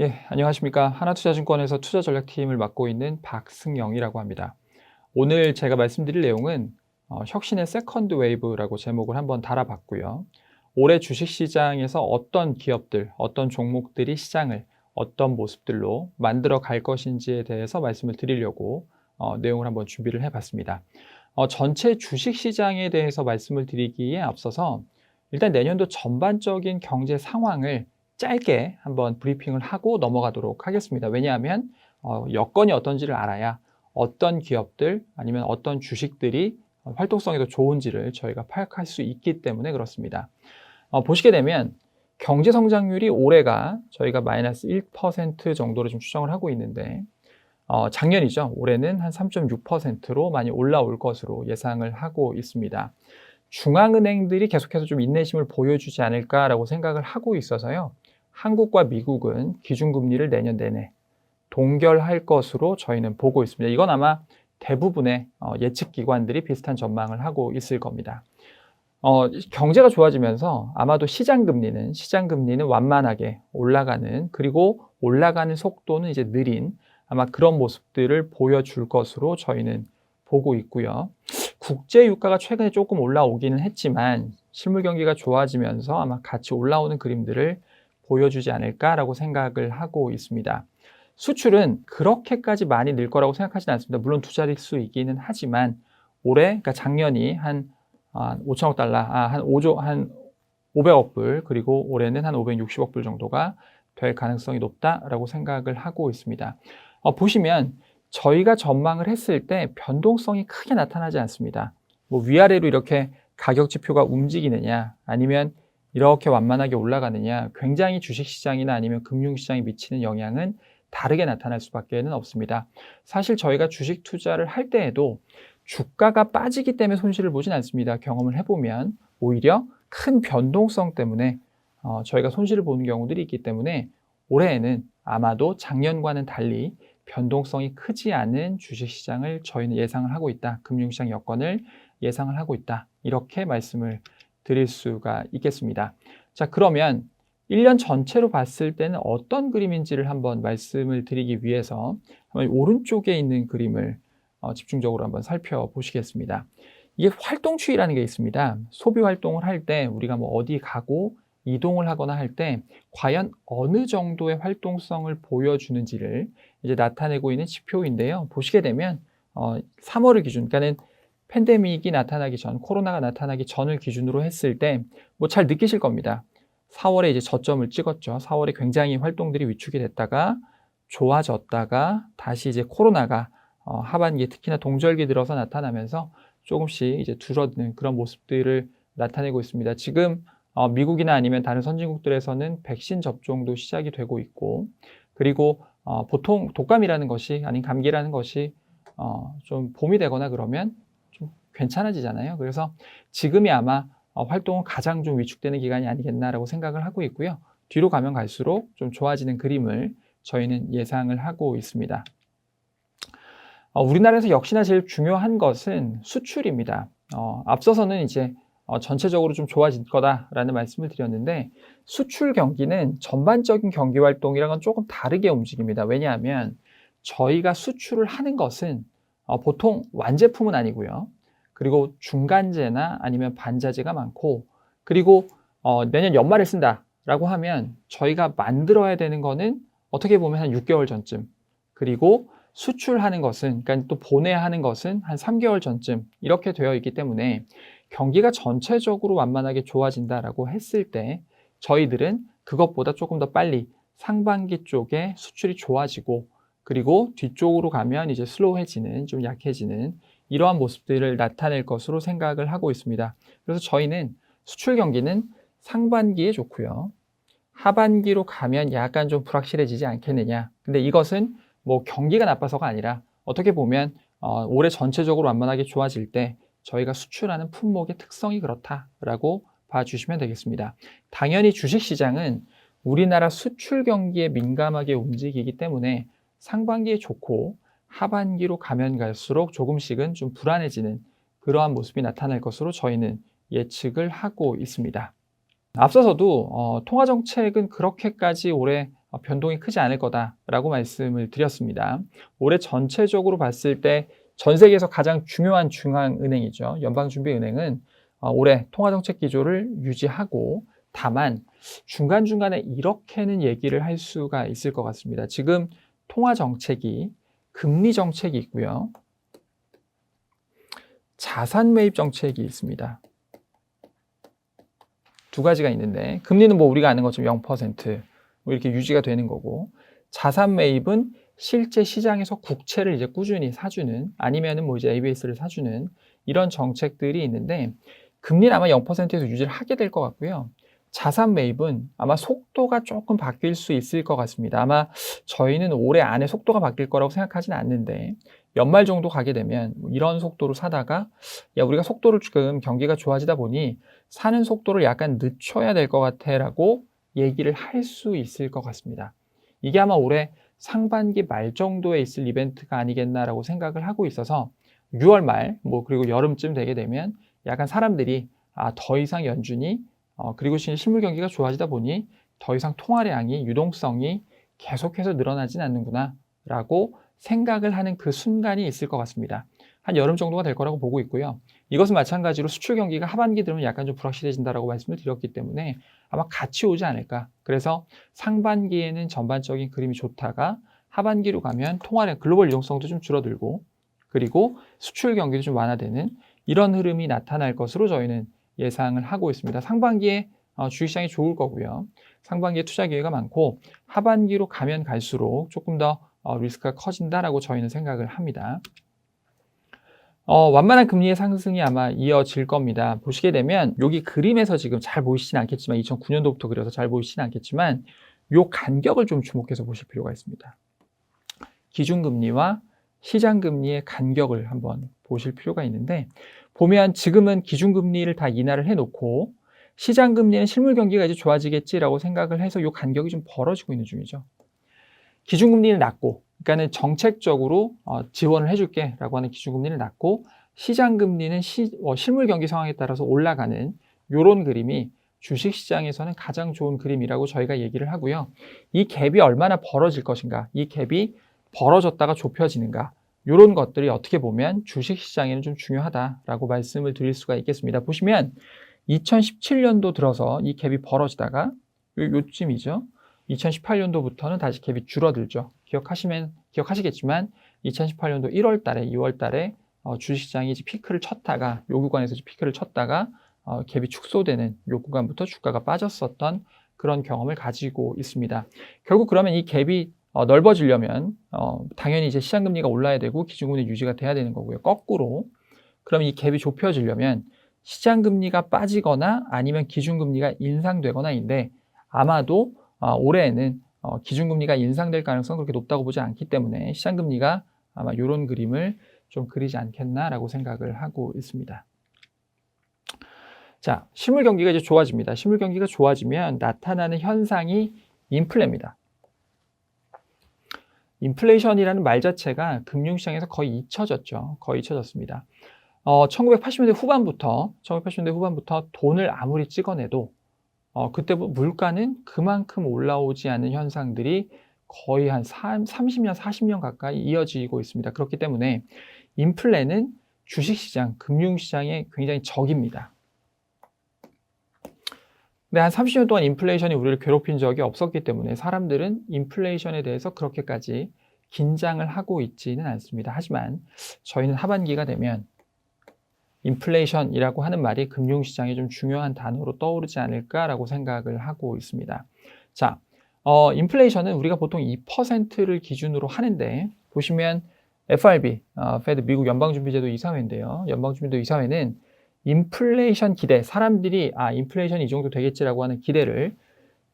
예, 안녕하십니까. 하나투자증권에서 투자전략팀을 맡고 있는 박승영이라고 합니다. 오늘 제가 말씀드릴 내용은 혁신의 세컨드 웨이브라고 제목을 한번 달아봤고요. 올해 주식시장에서 어떤 기업들, 어떤 종목들이 시장을 어떤 모습들로 만들어 갈 것인지에 대해서 말씀을 드리려고 내용을 한번 준비를 해봤습니다. 전체 주식시장에 대해서 말씀을 드리기에 앞서서 일단 내년도 전반적인 경제 상황을 짧게 한번 브리핑을 하고 넘어가도록 하겠습니다. 왜냐하면 여건이 어떤지를 알아야 어떤 기업들 아니면 어떤 주식들이 활동성이 더 좋은지를 저희가 파악할 수 있기 때문에 그렇습니다. 보시게 되면 경제 성장률이 올해가 저희가 마이너스 1% 정도로 좀 추정을 하고 있는데 작년이죠. 올해는 한 3.6%로 많이 올라올 것으로 예상을 하고 있습니다. 중앙은행들이 계속해서 좀 인내심을 보여주지 않을까라고 생각을 하고 있어서요. 한국과 미국은 기준금리를 내년 내내 동결할 것으로 저희는 보고 있습니다. 이건 아마 대부분의 예측기관들이 비슷한 전망을 하고 있을 겁니다. 경제가 좋아지면서 아마도 시장금리는 완만하게 올라가는, 그리고 올라가는 속도는 이제 느린 아마 그런 모습들을 보여줄 것으로 저희는 보고 있고요. 국제 유가가 최근에 조금 올라오기는 했지만 실물 경기가 좋아지면서 아마 같이 올라오는 그림들을 보여주지 않을까라고 생각을 하고 있습니다. 수출은 그렇게까지 많이 늘 거라고 생각하지는 않습니다. 물론 두 자릿수이기는 하지만 올해, 그러니까 작년이 한 5천억 달러, 한 5조, 한 500억 불, 그리고 올해는 한 560억 불 정도가 될 가능성이 높다라고 생각을 하고 있습니다. 보시면 저희가 전망을 했을 때 변동성이 크게 나타나지 않습니다. 뭐 위아래로 이렇게 가격 지표가 움직이느냐, 아니면 이렇게 완만하게 올라가느냐, 굉장히 주식시장이나 아니면 금융시장에 미치는 영향은 다르게 나타날 수밖에 없습니다. 사실 저희가 주식 투자를 할 때에도 주가가 빠지기 때문에 손실을 보진 않습니다. 경험을 해보면 오히려 큰 변동성 때문에 저희가 손실을 보는 경우들이 있기 때문에 올해에는 아마도 작년과는 달리 변동성이 크지 않은 주식시장을 저희는 예상을 하고 있다. 금융시장 여건을 예상을 하고 있다. 이렇게 말씀을 드릴 수가 있겠습니다. 자, 그러면 1년 전체로 봤을 때는 어떤 그림인지를 한번 말씀을 드리기 위해서 한번 오른쪽에 있는 그림을 집중적으로 한번 살펴보시겠습니다. 이게 활동 추이라는 게 있습니다. 소비 활동을 할 때 우리가 뭐 어디 가고 이동을 하거나 할 때 과연 어느 정도의 활동성을 보여주는지를 이제 나타내고 있는 지표인데요. 보시게 되면 3월을 기준, 그러니까는 팬데믹이 나타나기 전, 코로나가 나타나기 전을 기준으로 했을 때 뭐 잘 느끼실 겁니다. 4월에 이제 저점을 찍었죠. 4월에 굉장히 활동들이 위축이 됐다가 좋아졌다가 다시 이제 코로나가 하반기에 특히나 동절기 들어서 나타나면서 조금씩 이제 줄어드는 그런 모습들을 나타내고 있습니다. 지금 미국이나 아니면 다른 선진국들에서는 백신 접종도 시작이 되고 있고, 그리고 보통 독감이라는 것이, 아닌 감기라는 것이 좀 봄이 되거나 그러면 좀 괜찮아지잖아요. 그래서 지금이 아마 활동은 가장 좀 위축되는 기간이 아니겠나라고 생각을 하고 있고요. 뒤로 가면 갈수록 좀 좋아지는 그림을 저희는 예상을 하고 있습니다. 우리나라에서 역시나 제일 중요한 것은 수출입니다. 앞서서는 이제 전체적으로 좀 좋아질 거다라는 말씀을 드렸는데, 수출 경기는 전반적인 경기 활동이랑은 조금 다르게 움직입니다. 왜냐하면 저희가 수출을 하는 것은 보통 완제품은 아니고요. 그리고 중간재나 아니면 반자재가 많고, 그리고 내년 연말에 쓴다라고 하면 저희가 만들어야 되는 거는 어떻게 보면 한 6개월 전쯤, 그리고 수출하는 것은, 그러니까 또 보내야 하는 것은 한 3개월 전쯤 이렇게 되어 있기 때문에 경기가 전체적으로 완만하게 좋아진다라고 했을 때 저희들은 그것보다 조금 더 빨리 상반기 쪽에 수출이 좋아지고, 그리고 뒤쪽으로 가면 이제 슬로우해지는, 좀 약해지는 이러한 모습들을 나타낼 것으로 생각을 하고 있습니다. 그래서 저희는 수출 경기는 상반기에 좋고요. 하반기로 가면 약간 좀 불확실해지지 않겠느냐. 근데 이것은 뭐 경기가 나빠서가 아니라 어떻게 보면 올해 전체적으로 완만하게 좋아질 때 저희가 수출하는 품목의 특성이 그렇다라고 봐주시면 되겠습니다. 당연히 주식시장은 우리나라 수출 경기에 민감하게 움직이기 때문에 상반기에 좋고 하반기로 가면 갈수록 조금씩은 좀 불안해지는 그러한 모습이 나타날 것으로 저희는 예측을 하고 있습니다. 앞서서도 통화정책은 그렇게까지 올해 변동이 크지 않을 거다라고 말씀을 드렸습니다. 올해 전체적으로 봤을 때 전 세계에서 가장 중요한 중앙은행이죠. 연방준비은행은 올해 통화정책 기조를 유지하고 다만 중간중간에 이렇게는 얘기를 할 수가 있을 것 같습니다. 지금 통화정책이 금리 정책이 있고요. 자산 매입 정책이 있습니다. 두 가지가 있는데 금리는 뭐 우리가 아는 것처럼 0% 뭐 이렇게 유지가 되는 거고 자산 매입은 실제 시장에서 국채를 이제 꾸준히 사주는 아니면은 뭐 이제 ABS를 사주는 이런 정책들이 있는데 금리는 아마 0%에서 유지를 하게 될 것 같고요. 자산 매입은 아마 속도가 조금 바뀔 수 있을 것 같습니다. 아마 저희는 올해 안에 속도가 바뀔 거라고 생각하지는 않는데 연말 정도 가게 되면 이런 속도로 사다가 우리가 속도를 지금 경기가 좋아지다 보니 사는 속도를 약간 늦춰야 될 것 같아 라고 얘기를 할 수 있을 것 같습니다. 이게 아마 올해 상반기 말 정도에 있을 이벤트가 아니겠나라고 생각을 하고 있어서 6월 말 그리고 여름쯤 되게 되면 약간 사람들이 더 이상 연준이 그리고 실물 경기가 좋아지다 보니 더 이상 통화량이 유동성이 계속해서 늘어나진 않는구나 라고 생각을 하는 그 순간이 있을 것 같습니다. 한 여름 정도가 될 거라고 보고 있고요. 이것은 마찬가지로 수출 경기가 하반기 들으면 약간 좀 불확실해진다라고 말씀을 드렸기 때문에 아마 같이 오지 않을까. 그래서 상반기에는 전반적인 그림이 좋다가 하반기로 가면 통화량, 글로벌 유동성도 좀 줄어들고 그리고 수출 경기도 좀 완화되는 이런 흐름이 나타날 것으로 저희는 예상을 하고 있습니다. 상반기에 주식시장이 좋을 거고요. 상반기에 투자 기회가 많고 하반기로 가면 갈수록 조금 더 리스크가 커진다라고 저희는 생각을 합니다. 완만한 금리의 상승이 아마 이어질 겁니다. 보시게 되면 여기 그림에서 지금 잘 보이시진 않겠지만 2009년도부터 그려서 잘 보이시진 않겠지만 이 간격을 좀 주목해서 보실 필요가 있습니다. 기준금리와 시장금리의 간격을 한번 보실 필요가 있는데 보면 지금은 기준금리를 다 인하를 해놓고 시장금리는 실물 경기가 이제 좋아지겠지라고 생각을 해서 이 간격이 좀 벌어지고 있는 중이죠. 기준금리는 낮고 그러니까는 정책적으로 지원을 해줄게 라고 하는 기준금리는 낮고 시장금리는 실물 경기 상황에 따라서 올라가는 이런 그림이 주식시장에서는 가장 좋은 그림이라고 저희가 얘기를 하고요. 이 갭이 얼마나 벌어질 것인가, 이 갭이 벌어졌다가 좁혀지는가 이런 것들이 어떻게 보면 주식시장에는 좀 중요하다라고 말씀을 드릴 수가 있겠습니다. 보시면 2017년도 들어서 이 갭이 벌어지다가 요쯤이죠. 2018년도부터는 다시 갭이 줄어들죠. 기억하시겠지만 2018년도 1월 달에 2월 달에 주식시장이 이제 피크를 쳤다가 요 구간에서 피크를 쳤다가 갭이 축소되는 요 구간부터 주가가 빠졌었던 그런 경험을 가지고 있습니다. 결국 그러면 이 갭이 넓어지려면 당연히 이제 시장금리가 올라야 되고 기준금리 유지가 돼야 되는 거고요. 거꾸로 그러면 이 갭이 좁혀지려면 시장금리가 빠지거나 아니면 기준금리가 인상되거나인데 아마도 올해에는 기준금리가 인상될 가능성은 그렇게 높다고 보지 않기 때문에 시장금리가 아마 이런 그림을 좀 그리지 않겠나라고 생각을 하고 있습니다. 자, 실물 경기가 이제 좋아집니다. 실물 경기가 좋아지면 나타나는 현상이 인플레입니다. 인플레이션이라는 말 자체가 금융시장에서 거의 잊혀졌죠. 거의 잊혀졌습니다. 1980년대 후반부터 돈을 아무리 찍어내도 그때 물가는 그만큼 올라오지 않는 현상들이 거의 한 30년, 40년 가까이 이어지고 있습니다. 그렇기 때문에 인플레는 주식시장, 금융시장의 굉장히 적입니다. 근데 한 30년 동안 인플레이션이 우리를 괴롭힌 적이 없었기 때문에 사람들은 인플레이션에 대해서 그렇게까지 긴장을 하고 있지는 않습니다. 하지만 저희는 하반기가 되면 인플레이션이라고 하는 말이 금융시장에 좀 중요한 단어로 떠오르지 않을까라고 생각을 하고 있습니다. 자, 인플레이션은 우리가 보통 2%를 기준으로 하는데 보시면 FRB, 페드 미국 연방준비제도 이사회인데요. 연방준비제도 이사회는 인플레이션 기대, 사람들이 인플레이션이 이 정도 되겠지라고 하는 기대를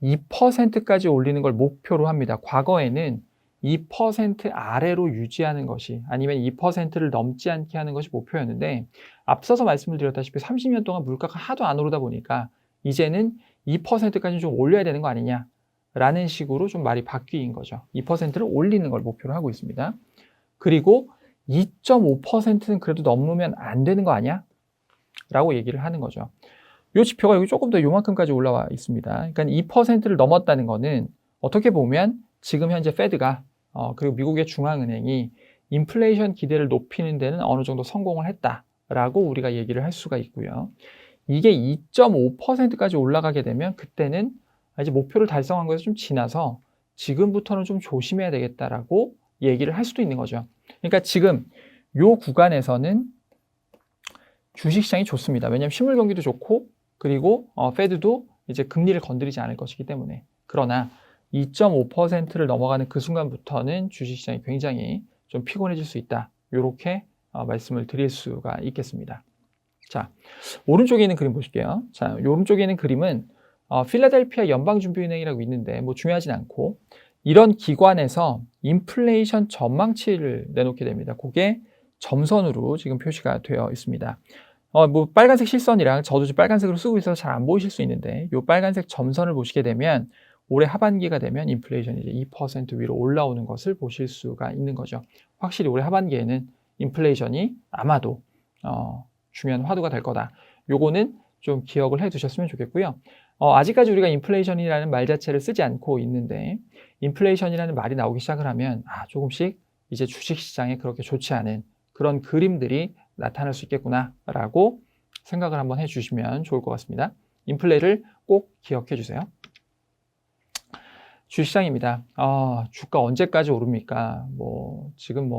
2%까지 올리는 걸 목표로 합니다. 과거에는 2% 아래로 유지하는 것이 아니면 2%를 넘지 않게 하는 것이 목표였는데 앞서서 말씀을 드렸다시피 30년 동안 물가가 하도 안 오르다 보니까 이제는 2%까지 좀 올려야 되는 거 아니냐라는 식으로 좀 말이 바뀐 거죠. 2%를 올리는 걸 목표로 하고 있습니다. 그리고 2.5%는 그래도 넘으면 안 되는 거 아니야? 라고 얘기를 하는 거죠. 이 지표가 여기 조금 더 요만큼까지 올라와 있습니다. 그러니까 2%를 넘었다는 거는 어떻게 보면 지금 현재 페드가 그리고 미국의 중앙은행이 인플레이션 기대를 높이는 데는 어느 정도 성공을 했다라고 우리가 얘기를 할 수가 있고요. 이게 2.5%까지 올라가게 되면 그때는 이제 목표를 달성한 것에서 좀 지나서 지금부터는 좀 조심해야 되겠다라고 얘기를 할 수도 있는 거죠. 그러니까 지금 요 구간에서는 주식시장이 좋습니다. 왜냐하면 실물 경기도 좋고 그리고 페드도 이제 금리를 건드리지 않을 것이기 때문에. 그러나 2.5%를 넘어가는 그 순간부터는 주식시장이 굉장히 좀 피곤해질 수 있다. 이렇게 말씀을 드릴 수가 있겠습니다. 자, 오른쪽에 있는 그림 보실게요. 자, 오른쪽에 있는 그림은 필라델피아 연방준비은행이라고 있는데 뭐 중요하진 않고 이런 기관에서 인플레이션 전망치를 내놓게 됩니다. 그게 점선으로 지금 표시가 되어 있습니다. 뭐 빨간색 실선이랑 저도 지금 빨간색으로 쓰고 있어서 잘 안 보이실 수 있는데 이 빨간색 점선을 보시게 되면 올해 하반기가 되면 인플레이션이 이제 2% 위로 올라오는 것을 보실 수가 있는 거죠. 확실히 올해 하반기에는 인플레이션이 아마도 중요한 화두가 될 거다. 요거는 좀 기억을 해 두셨으면 좋겠고요. 아직까지 우리가 인플레이션이라는 말 자체를 쓰지 않고 있는데 인플레이션이라는 말이 나오기 시작을 하면 조금씩 이제 주식시장에 그렇게 좋지 않은 그런 그림들이 나타날 수 있겠구나라고 생각을 한번 해주시면 좋을 것 같습니다. 인플레를 꼭 기억해 주세요. 주식시장입니다. 주가 언제까지 오릅니까? 지금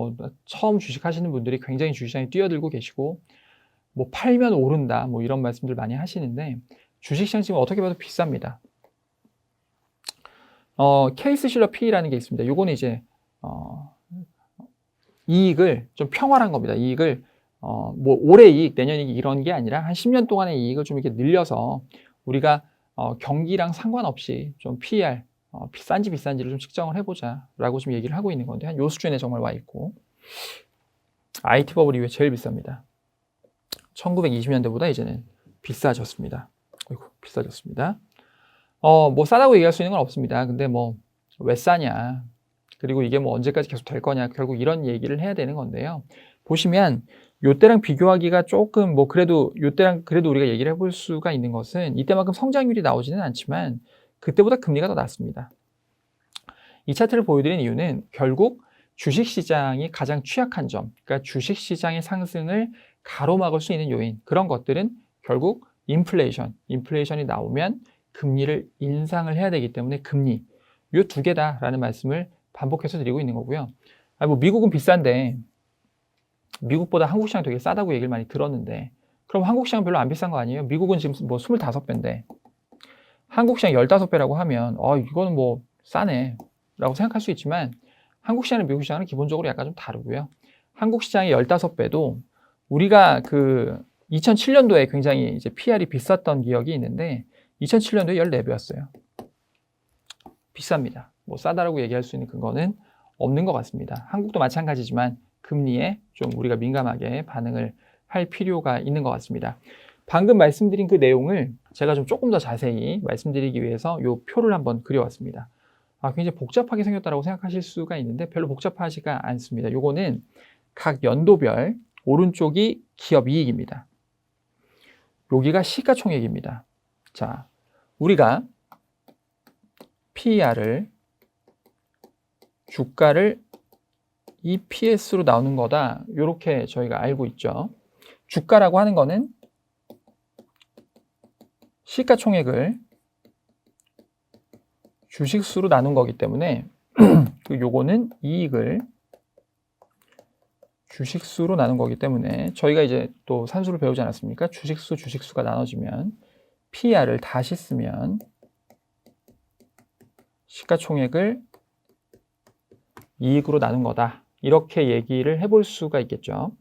처음 주식하시는 분들이 굉장히 주식시장에 뛰어들고 계시고 팔면 오른다 이런 말씀들 많이 하시는데 주식시장 지금 어떻게 봐도 비쌉니다. 케이스 실러 P라는 게 있습니다. 요거는 이제 이익을 좀 평활한 겁니다. 이익을 올해 이익, 내년 이익 이런 게 아니라 한 10년 동안의 이익을 좀 이렇게 늘려서 우리가 경기랑 상관없이 좀 PER 비싼지 비싼지를 좀 측정을 해보자 라고 지금 얘기를 하고 있는 건데 한 요 수준에 정말 와 있고 IT 버블 이후에 제일 비쌉니다. 1920년대보다 이제는 비싸졌습니다. 어이구, 비싸졌습니다. 싸다고 얘기할 수 있는 건 없습니다. 근데 왜 싸냐? 그리고 이게 언제까지 계속 될 거냐? 결국 이런 얘기를 해야 되는 건데요. 보시면 요때랑 비교하기가 조금 그래도 요때랑 그래도 우리가 얘기를 해볼 수가 있는 것은 이때만큼 성장률이 나오지는 않지만 그때보다 금리가 더 낮습니다. 이 차트를 보여드린 이유는 결국 주식시장이 가장 취약한 점, 그러니까 주식시장의 상승을 가로막을 수 있는 요인, 그런 것들은 결국 인플레이션이 나오면 금리를 인상을 해야 되기 때문에 금리, 요 두 개다라는 말씀을 반복해서 드리고 있는 거고요. 미국은 비싼데 미국보다 한국 시장 되게 싸다고 얘기를 많이 들었는데 그럼 한국 시장은 별로 안 비싼 거 아니에요? 미국은 지금 25배인데 한국 시장 15배라고 하면 이거는 싸네 라고 생각할 수 있지만 한국 시장과 미국 시장은 기본적으로 약간 좀 다르고요. 한국 시장의 15배도 우리가 2007년도에 굉장히 이제 PR이 비쌌던 기억이 있는데 2007년도에 14배였어요. 비쌉니다. 싸다라고 얘기할 수 있는 근거는 없는 것 같습니다. 한국도 마찬가지지만 금리에 좀 우리가 민감하게 반응을 할 필요가 있는 것 같습니다. 방금 말씀드린 그 내용을 제가 좀 조금 더 자세히 말씀드리기 위해서 이 표를 한번 그려왔습니다. 굉장히 복잡하게 생겼다고 생각하실 수가 있는데 별로 복잡하지가 않습니다. 요거는 각 연도별 오른쪽이 기업 이익입니다. 여기가 시가총액입니다. 자, 우리가 PER을 주가를 EPS로 나오는 거다. 이렇게 저희가 알고 있죠. 주가라고 하는 거는 시가총액을 주식수로 나눈 거기 때문에 요거는 이익을 주식수로 나눈 거기 때문에 저희가 이제 또 산수를 배우지 않았습니까? 주식수가 나눠지면 PER을 다시 쓰면 시가총액을 이익으로 나눈 거다. 이렇게 얘기를 해볼 수가 있겠죠.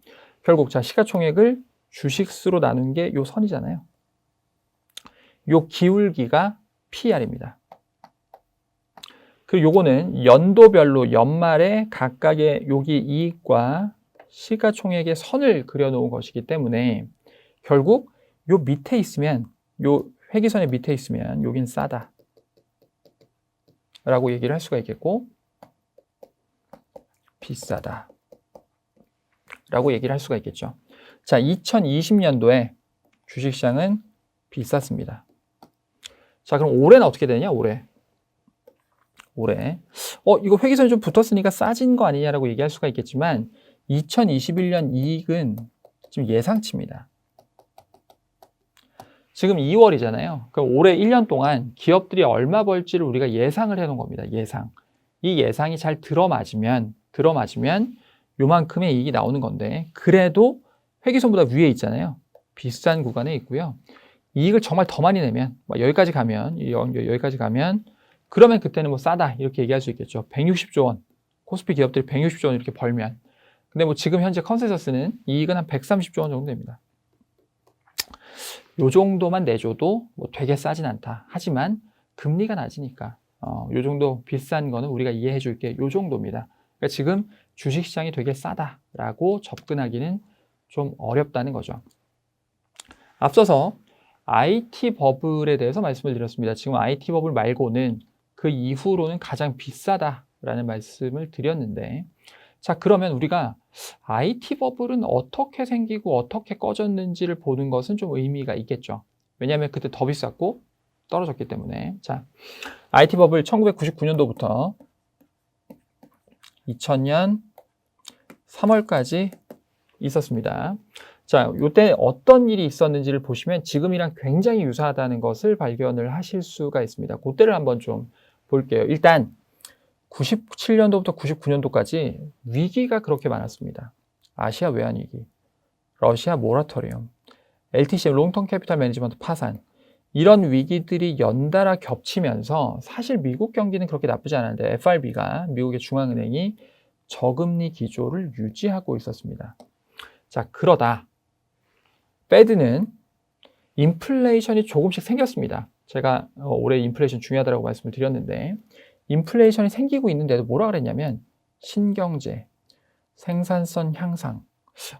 결국 시가총액을 주식수로 나눈 게 요 선이잖아요. 요 기울기가 PER입니다. 그리고 요거는 연도별로 연말에 각각의 여기 이익과 시가총액의 선을 그려놓은 것이기 때문에 결국 요 밑에 있으면 요 회기선의 밑에 있으면 여긴 싸다 라고 얘기를 할 수가 있겠고 비싸다 라고 얘기를 할 수가 있겠죠. 자, 2020년도에 주식시장은 비쌌습니다. 자, 그럼 올해는 어떻게 되냐? 올해. 이거 회계선이 좀 붙었으니까 싸진 거 아니냐라고 얘기할 수가 있겠지만 2021년 이익은 지금 예상치입니다. 지금 2월이잖아요. 그럼 올해 1년 동안 기업들이 얼마 벌지를 우리가 예상을 해놓은 겁니다. 예상. 이 예상이 잘 들어맞으면 요만큼의 이익이 나오는 건데 그래도 회계선보다 위에 있잖아요. 비싼 구간에 있고요. 이익을 정말 더 많이 내면 여기까지 가면 그러면 그때는 뭐 싸다 이렇게 얘기할 수 있겠죠. 160조 원 코스피 기업들이 160조 원 이렇게 벌면 근데 뭐 지금 현재 컨센서스는 이익은 한 130조 원 정도 됩니다. 요 정도만 내줘도 뭐 되게 싸진 않다. 하지만 금리가 낮으니까 요 정도 비싼 거는 우리가 이해해 줄게 요 정도입니다. 그러니까 지금 주식시장이 되게 싸다라고 접근하기는 좀 어렵다는 거죠. 앞서서 IT 버블에 대해서 말씀을 드렸습니다. 지금 IT 버블 말고는 그 이후로는 가장 비싸다라는 말씀을 드렸는데 자 그러면 우리가 IT 버블은 어떻게 생기고 어떻게 꺼졌는지를 보는 것은 좀 의미가 있겠죠. 왜냐하면 그때 더 비쌌고 떨어졌기 때문에 자 IT 버블 1999년도부터 2000년 3월까지 있었습니다. 자, 이때 어떤 일이 있었는지를 보시면 지금이랑 굉장히 유사하다는 것을 발견을 하실 수가 있습니다. 그때를 한번 좀 볼게요. 일단 97년도부터 99년도까지 위기가 그렇게 많았습니다. 아시아 외환위기, 러시아 모라토리엄, LTCM 롱텀 캐피탈 매니지먼트 파산 이런 위기들이 연달아 겹치면서 사실 미국 경기는 그렇게 나쁘지 않았는데 FRB가 미국의 중앙은행이 저금리 기조를 유지하고 있었습니다. 자, 그러다 페드는 인플레이션이 조금씩 생겼습니다. 제가 올해 인플레이션 중요하다고 말씀을 드렸는데 인플레이션이 생기고 있는데도 뭐라 그랬냐면 신경제, 생산성 향상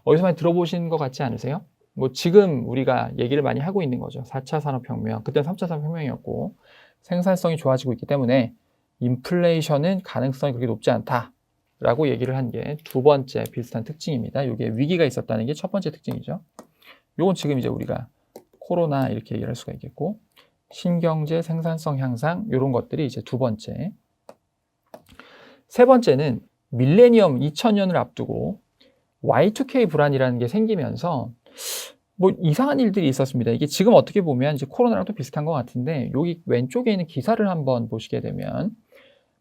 어디서 많이 들어보신 것 같지 않으세요? 뭐 지금 우리가 얘기를 많이 하고 있는 거죠. 4차 산업혁명, 그때는 3차 산업혁명이었고 생산성이 좋아지고 있기 때문에 인플레이션은 가능성이 그렇게 높지 않다라고 얘기를 한 게 두 번째 비슷한 특징입니다. 이게 위기가 있었다는 게 첫 번째 특징이죠. 요건 지금 이제 우리가 코로나 이렇게 얘기를 할 수가 있겠고 신경제, 생산성 향상 이런 것들이 이제 두 번째. 세 번째는 밀레니엄 2000년을 앞두고 Y2K 불안이라는 게 생기면서 뭐 이상한 일들이 있었습니다. 이게 지금 어떻게 보면 이제 코로나랑 또 비슷한 것 같은데 여기 왼쪽에 있는 기사를 한번 보시게 되면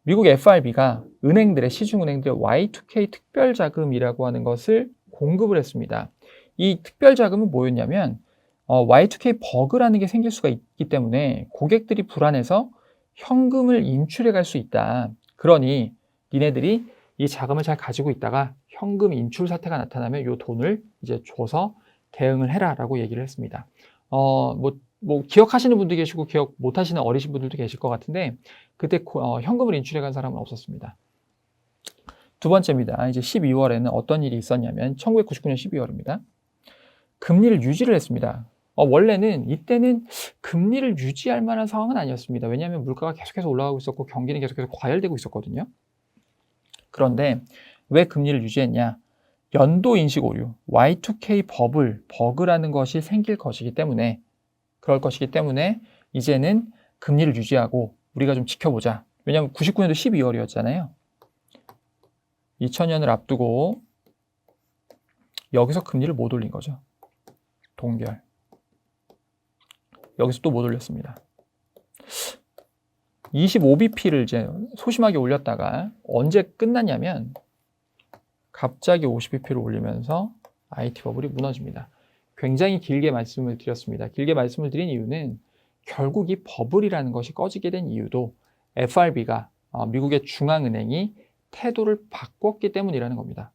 미국 FRB가 은행들의 시중은행들의 Y2K 특별자금이라고 하는 것을 공급을 했습니다. 이 특별자금은 뭐였냐면 Y2K 버그라는 게 생길 수가 있기 때문에 고객들이 불안해서 현금을 인출해 갈 수 있다. 그러니 니네들이 이 자금을 잘 가지고 있다가 현금 인출 사태가 나타나면 이 돈을 이제 줘서 대응을 해라라고 얘기를 했습니다. 뭐 기억하시는 분도 계시고 기억 못하시는 어리신 분들도 계실 것 같은데 그때 현금을 인출해 간 사람은 없었습니다. 두 번째입니다. 이제 12월에는 어떤 일이 있었냐면 1999년 12월입니다. 금리를 유지를 했습니다. 원래는 이때는 금리를 유지할 만한 상황은 아니었습니다. 왜냐하면 물가가 계속해서 올라가고 있었고 경기는 계속해서 과열되고 있었거든요. 그런데 왜 금리를 유지했냐? 연도 인식 오류, Y2K 버그라는 것이 생길 것이기 때문에 그럴 것이기 때문에 이제는 금리를 유지하고 우리가 좀 지켜보자. 왜냐하면 99년도 12월이었잖아요. 2000년을 앞두고 여기서 금리를 못 올린 거죠. 동결. 여기서 또 못 올렸습니다. 25bp를 이제 소심하게 올렸다가 언제 끝났냐면 갑자기 50bp를 올리면서 IT 버블이 무너집니다. 굉장히 길게 말씀을 드렸습니다. 길게 말씀을 드린 이유는 결국 이 버블이라는 것이 꺼지게 된 이유도 FRB가 미국의 중앙은행이 태도를 바꿨기 때문이라는 겁니다.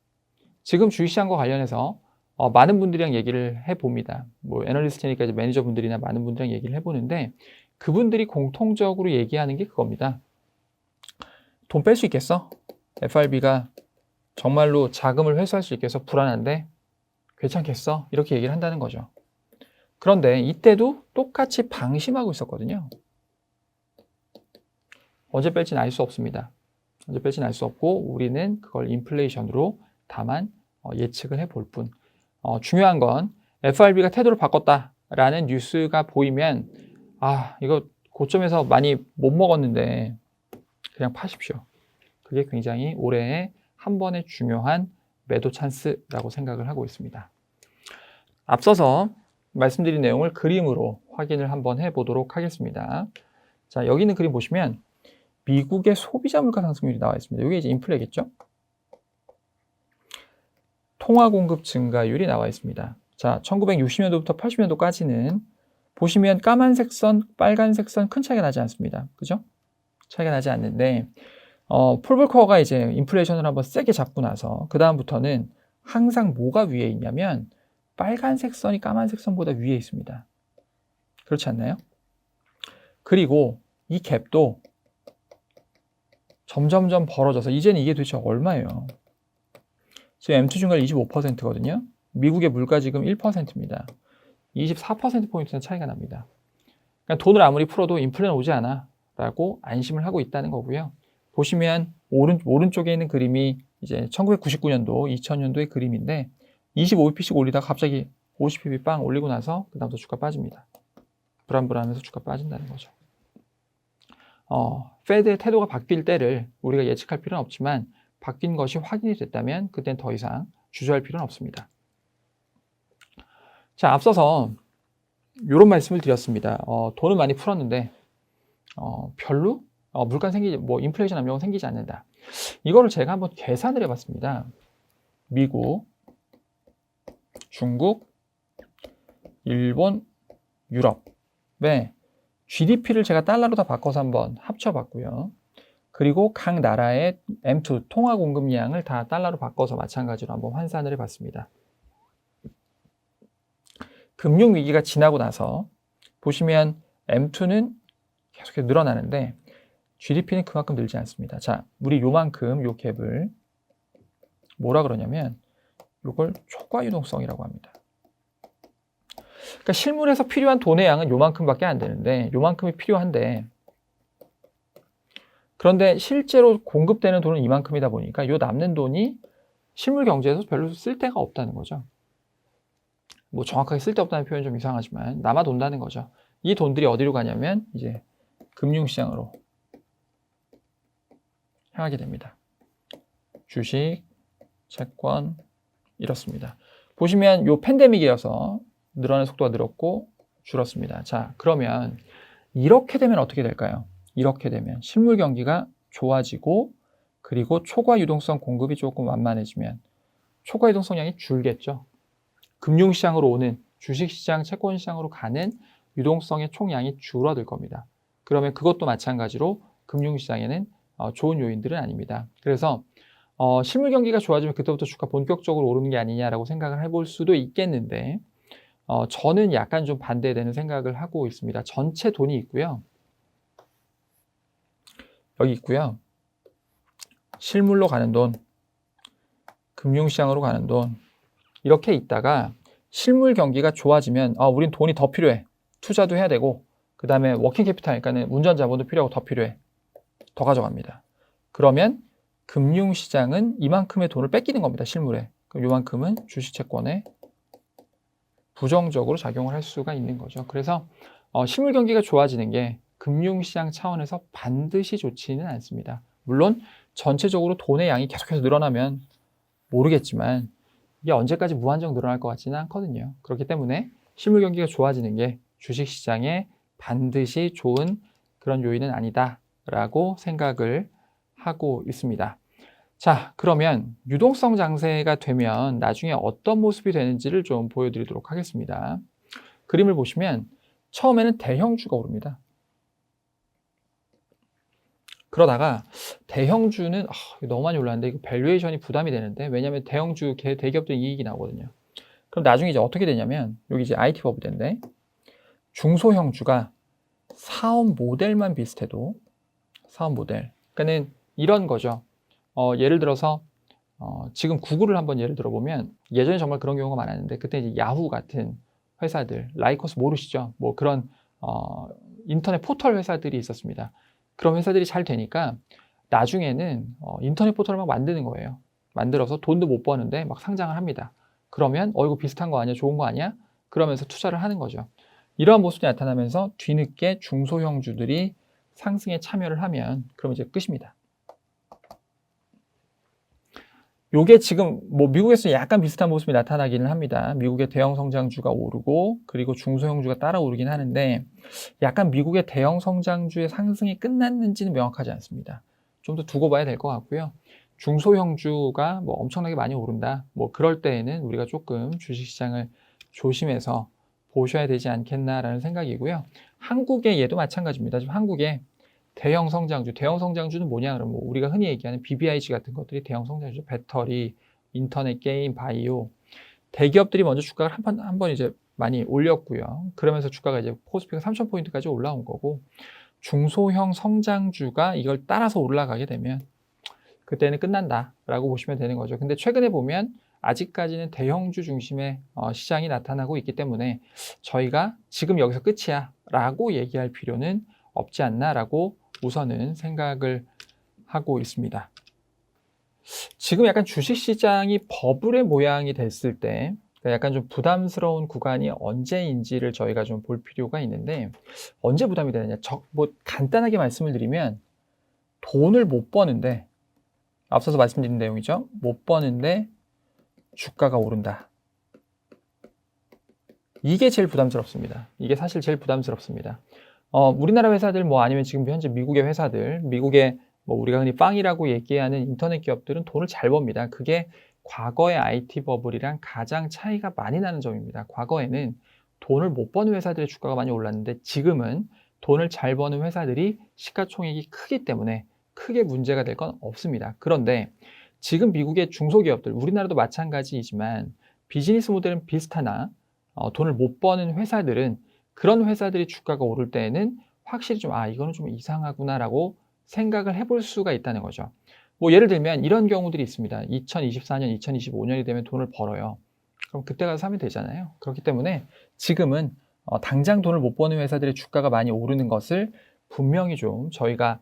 지금 주식시장과 관련해서 많은 분들이랑 얘기를 해봅니다. 뭐 애널리스트니까 이제 매니저분들이나 많은 분들이랑 얘기를 해보는데 그분들이 공통적으로 얘기하는 게 그겁니다. 돈 뺄 수 있겠어? FRB가 정말로 자금을 회수할 수 있겠어? 불안한데 괜찮겠어? 이렇게 얘기를 한다는 거죠. 그런데 이때도 똑같이 방심하고 있었거든요. 언제 뺄지는 알 수 없습니다. 언제 뺄지는 알 수 없고 우리는 그걸 인플레이션으로 다만 예측을 해볼 뿐. 중요한 건 FRB가 태도를 바꿨다라는 뉴스가 보이면 이거 고점에서 많이 못 먹었는데 그냥 파십시오. 그게 굉장히 올해의 한 번의 중요한 매도 찬스라고 생각을 하고 있습니다. 앞서서 말씀드린 내용을 그림으로 확인을 한번 해보도록 하겠습니다. 자, 여기 있는 그림 보시면 미국의 소비자 물가 상승률이 나와 있습니다. 이게 이제 인플레겠죠? 통화 공급 증가율이 나와 있습니다. 자, 1960년도부터 80년도까지는 보시면 까만색 선, 빨간색 선 큰 차이가 나지 않습니다. 그죠? 차이가 나지 않는데 폴 볼커가 이제 인플레이션을 한번 세게 잡고 나서 그 다음부터는 항상 뭐가 위에 있냐면 빨간색 선이 까만색 선보다 위에 있습니다. 그렇지 않나요? 그리고 이 갭도 점점점 벌어져서 이제는 이게 도대체 얼마예요? 지금 M2 증가율 25%거든요. 미국의 물가 지금 1%입니다. 24%포인트는 차이가 납니다. 그러니까 돈을 아무리 풀어도 인플레는 오지 않아 라고 안심을 하고 있다는 거고요. 보시면 오른쪽에 있는 그림이 이제 1999년도, 2000년도의 그림인데 25bp씩 올리다가 갑자기 50bp 빵 올리고 나서 그 다음부터 주가 빠집니다. 불안불안하면서 주가 빠진다는 거죠. 페드의 태도가 바뀔 때를 우리가 예측할 필요는 없지만 바뀐 것이 확인이 됐다면 그땐 더 이상 주저할 필요는 없습니다. 자, 앞서서 이런 말씀을 드렸습니다. 돈을 많이 풀었는데 별로 물가 인플레이션 압력은 생기지 않는다. 이거를 제가 한번 계산을 해봤습니다. 미국, 중국, 일본, 유럽의 GDP를 제가 달러로 다 바꿔서 한번 합쳐봤고요. 그리고 각 나라의 M2 통화 공급량을 다 달러로 바꿔서 마찬가지로 한번 환산을 해봤습니다. 금융위기가 지나고 나서 보시면 M2는 계속 늘어나는데 GDP는 그만큼 늘지 않습니다. 자, 우리 요만큼 요 갭을 뭐라 그러냐면 요걸 초과 유동성이라고 합니다. 그러니까 실물에서 필요한 돈의 양은 요만큼밖에 안 되는데 요만큼이 필요한데 그런데 실제로 공급되는 돈은 이만큼이다 보니까 요 남는 돈이 실물 경제에서 별로 쓸데가 없다는 거죠. 뭐 정확하게 쓸데없다는 표현이 좀 이상하지만 남아 돈다는 거죠. 이 돈들이 어디로 가냐면 이제 금융시장으로 향하게 됩니다. 주식, 채권 이렇습니다. 보시면 요 팬데믹이어서 늘어나는 속도가 늘었고 줄었습니다. 자, 그러면 이렇게 되면 어떻게 될까요? 이렇게 되면 실물 경기가 좋아지고 그리고 초과 유동성 공급이 조금 완만해지면 초과 유동성량이 줄겠죠. 금융시장으로 오는 주식시장, 채권시장으로 가는 유동성의 총량이 줄어들 겁니다. 그러면 그것도 마찬가지로 금융시장에는 좋은 요인들은 아닙니다. 그래서 실물 경기가 좋아지면 그때부터 주가 본격적으로 오르는 게 아니냐라고 생각을 해볼 수도 있겠는데 저는 약간 좀 반대되는 생각을 하고 있습니다. 전체 돈이 있고요. 여기 있고요. 실물로 가는 돈, 금융시장으로 가는 돈 이렇게 있다가 실물 경기가 좋아지면 우린 돈이 더 필요해. 투자도 해야 되고 그 다음에 워킹 캐피탈, 그러니까 운전 자본도 필요하고 더 필요해. 더 가져갑니다. 그러면 금융시장은 이만큼의 돈을 뺏기는 겁니다. 실물에. 그럼 이만큼은 주식채권에 부정적으로 작용을 할 수가 있는 거죠. 그래서 실물 경기가 좋아지는 게 금융시장 차원에서 반드시 좋지는 않습니다. 물론 전체적으로 돈의 양이 계속해서 늘어나면 모르겠지만 이게 언제까지 무한정 늘어날 것 같지는 않거든요. 그렇기 때문에 실물 경기가 좋아지는 게 주식시장에 반드시 좋은 그런 요인은 아니다라고 생각을 하고 있습니다. 자, 그러면 유동성 장세가 되면 나중에 어떤 모습이 되는지를 좀 보여드리도록 하겠습니다. 그림을 보시면 처음에는 대형주가 오릅니다. 그러다가 대형주는 너무 많이 올랐는데 이거 밸류에이션이 부담이 되는데 왜냐하면 대형주 대기업들 이익이 나오거든요. 그럼 나중에 이제 어떻게 되냐면 여기 이제 IT 버블인데 중소형주가 사업 모델만 비슷해도 사업 모델 그러니까는 이런 거죠. 예를 들어서 지금 구글을 한번 예를 들어보면 예전에 정말 그런 경우가 많았는데 그때 이제 야후 같은 회사들 라이코스 모르시죠? 뭐 그런 인터넷 포털 회사들이 있었습니다. 그런 회사들이 잘 되니까 나중에는 인터넷 포털을 막 만드는 거예요. 만들어서 돈도 못 버는데 막 상장을 합니다. 그러면 이거 비슷한 거 아니야? 좋은 거 아니야? 그러면서 투자를 하는 거죠. 이러한 모습이 나타나면서 뒤늦게 중소형주들이 상승에 참여를 하면 그럼 이제 끝입니다. 요게 지금 뭐 미국에서 약간 비슷한 모습이 나타나기는 합니다. 미국의 대형 성장주가 오르고 그리고 중소형주가 따라 오르긴 하는데 약간 미국의 대형 성장주의 상승이 끝났는지는 명확하지 않습니다. 좀 더 두고 봐야 될 것 같고요. 중소형주가 뭐 엄청나게 많이 오른다. 뭐 그럴 때에는 우리가 조금 주식시장을 조심해서 보셔야 되지 않겠나라는 생각이고요. 한국의 얘도 마찬가지입니다. 지금 한국의 대형 성장주는 뭐냐 그러면 뭐 우리가 흔히 얘기하는 BBIG 같은 것들이 대형 성장주죠. 배터리, 인터넷, 게임, 바이오. 대기업들이 먼저 주가를 한 번 이제 많이 올렸고요. 그러면서 주가가 이제 코스피가 3,000포인트까지 올라온 거고 중소형 성장주가 이걸 따라서 올라가게 되면 그때는 끝난다라고 보시면 되는 거죠. 근데 최근에 보면 아직까지는 대형주 중심의 시장이 나타나고 있기 때문에 저희가 지금 여기서 끝이야 라고 얘기할 필요는 없지 않나라고 우선은 생각을 하고 있습니다. 지금 약간 주식시장이 버블의 모양이 됐을 때 약간 좀 부담스러운 구간이 언제인지를 저희가 좀 볼 필요가 있는데 언제 부담이 되느냐 뭐 간단하게 말씀을 드리면 돈을 못 버는데 앞서서 말씀드린 내용이죠. 못 버는데 주가가 오른다. 이게 제일 부담스럽습니다. 이게 사실 제일 부담스럽습니다. 우리나라 회사들 뭐 아니면 지금 현재 미국의 회사들, 미국의 뭐 우리가 흔히 빵이라고 얘기하는 인터넷 기업들은 돈을 잘 법니다. 그게 과거의 IT 버블이랑 가장 차이가 많이 나는 점입니다. 과거에는 돈을 못 버는 회사들의 주가가 많이 올랐는데 지금은 돈을 잘 버는 회사들이 시가총액이 크기 때문에 크게 문제가 될 건 없습니다. 그런데 지금 미국의 중소기업들, 우리나라도 마찬가지이지만 비즈니스 모델은 비슷하나 돈을 못 버는 회사들은 그런 회사들이 주가가 오를 때에는 확실히 좀 이거는 좀 이상하구나라고 생각을 해볼 수가 있다는 거죠. 뭐 예를 들면 이런 경우들이 있습니다. 2024년, 2025년이 되면 돈을 벌어요. 그럼 그때 가서 사면 되잖아요. 그렇기 때문에 지금은 당장 돈을 못 버는 회사들의 주가가 많이 오르는 것을 분명히 좀 저희가